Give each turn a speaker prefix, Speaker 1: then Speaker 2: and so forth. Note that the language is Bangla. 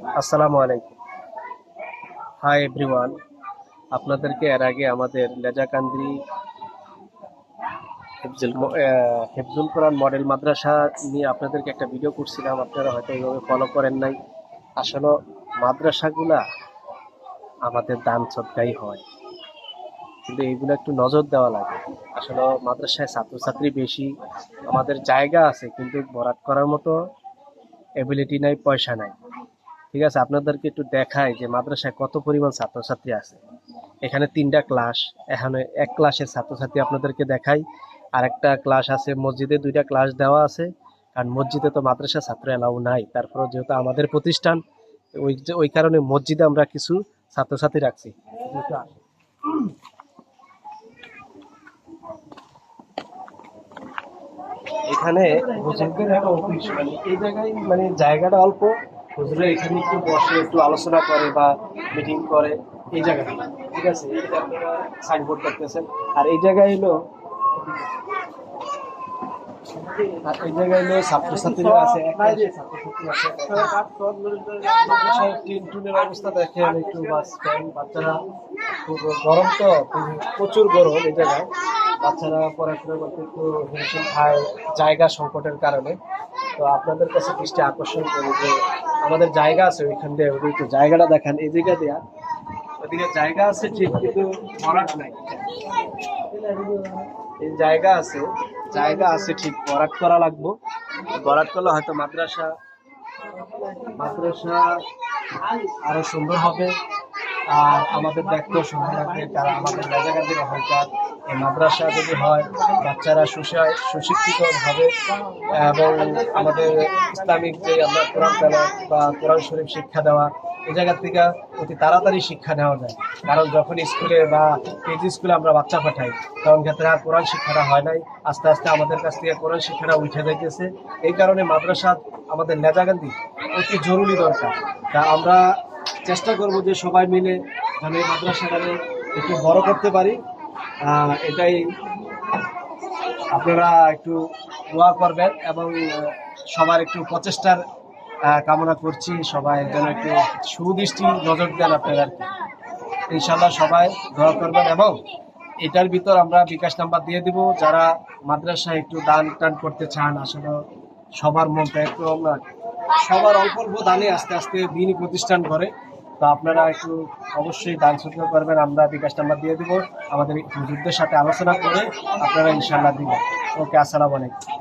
Speaker 1: আসসালামু আলাইকুম। Hi everyone. আপনাদেরকে এর আগে আমাদের লেজাকান্দি হেফজুল কোরআন মডেল মাদ্রাসা নিয়ে আপনাদেরকে একটা ভিডিও করছিলাম, আপনারা হয়তো ওইভাবে ফলো করেন নাই। আসলে মাদ্রাসাগুলা আমাদের দান সদকাই হয়, কিন্তু এইগুলো একটু নজর দেওয়া লাগে। আসলে মাদ্রাসায় ছাত্রছাত্রী বেশি, আমাদের জায়গা আছে কিন্তু ভরাট করার মতো এবিলিটি নাই, পয়সা নাই। ঠিক আছে, আপনাদেরকে একটু দেখাই যে মাদ্রাসায় কত পরিমাণ ছাত্রছাত্রী আছে। এখানে 3টা ক্লাস, এখানে এক ক্লাসের ছাত্রছাত্রী আপনাদেরকে দেখাই। আর একটা ক্লাস আছে মসজিদে, 2টা ক্লাস দেওয়া আছে, কারণ মসজিদে তো মাদ্রাসা ছাত্র এলাও নাই। তারপরে যেহেতু আমাদের প্রতিষ্ঠান, ওই কারণে মসজিদে আমরা কিছু ছাত্রছাত্রী রাখছি। এখানে হুজুরদের একটা অফিস, মানে এই জায়গায় মানে জায়গাটা অল্প, হুজুরে এখানে একটু বসে একটু আলোচনা করে বা মিটিং করে এই জায়গাটা। ঠিক আছে, এটা আপনারা সাইনবোর্ড করতেছেন। আর এই জায়গায় হলো এই জায়গায় হলো ছাত্রছাত্রীরা আছে, ছাত্রছাত্রী আছে। বাসায় টিন টুনের অবস্থা দেখেন একটু, বাস ফ্যান, বাচ্চারা খুব গরম তো, প্রচুর গরম এই জায়গায়। বাচ্চারা পড়াশোনা করতে একটু হিমশিম খায় জায়গা সংকটের কারণে। তো আপনাদের কাছে দৃষ্টি আকর্ষণ করি যে আমাদের জায়গা আছে ওইখান দিয়ে, ওদিকে জায়গাটা দেখেন, এই জায়গা দেয়া ওদিকে জায়গা আছে ঠিক, কিন্তু ভরাট নাই। এই জায়গা আছে ঠিক, ভরাট করা লাগবো। ভরাট করলে হয়তো মাদ্রাসা মাদ্রাসা আরো সুন্দর হবে। আর আমাদের দেখতেও সুন্দর লাগবে, কারণ আমাদের লেজাকান্দির অহংকার। এই মাদ্রাসা যদি হয়, বাচ্চারা সুশিক্ষিত হবে এবং আমাদের ইসলামিক যে আমরা কোরআন তেলাওয়াত বা কোরআন শরীফ শিক্ষা দেওয়া, এই জায়গা থেকে অতি তাড়াতাড়ি শিক্ষা নেওয়া যায়। কারণ যখন স্কুলে বা কেজি স্কুলে আমরা বাচ্চা পাঠাই, তখন ক্ষেত্রে আর কোরআন শিক্ষাটা হয় নাই। আস্তে আস্তে আমাদের কাছ থেকে কোরআন শিক্ষাটা উঠে যাইতেছে। এই কারণে মাদ্রাসা আমাদের লেজাকান্দি অতি জরুরি দরকার। তা আমরা চেষ্টা করব যে সবাই মিলে আমি মাদ্রাসাটাকে একটু বড় করতে পারি। এটাই আপনারা একটু দোয়া করবেন এবং সবার একটু প্রচেষ্টার কামনা করছি। সবাই যেন একটু সুদৃষ্টি নজর দেন আপনারা আর কি। ইনশাল্লাহ সবাই দোয়া করবেন। এবং এটার ভিতর আমরা বিকাশ নাম্বার দিয়ে দিব, যারা মাদ্রাসায় একটু দান টান করতে চান। আসলে সবার মনটা একটু আমরা, সবার অল্প অল্প দানে আস্তে আস্তে দিনই প্রতিষ্ঠান করে। তো আপনারা একটু অবশ্যই দান সূচনা করবেন, আমরা বিকাশ নাম্বার দিয়ে দিব। আমাদের হুজুরদের সাথে আলোচনা করে আপনারা ইনশাল্লাহ দিবেন। ওকে, আসসালামু আলাইকুম।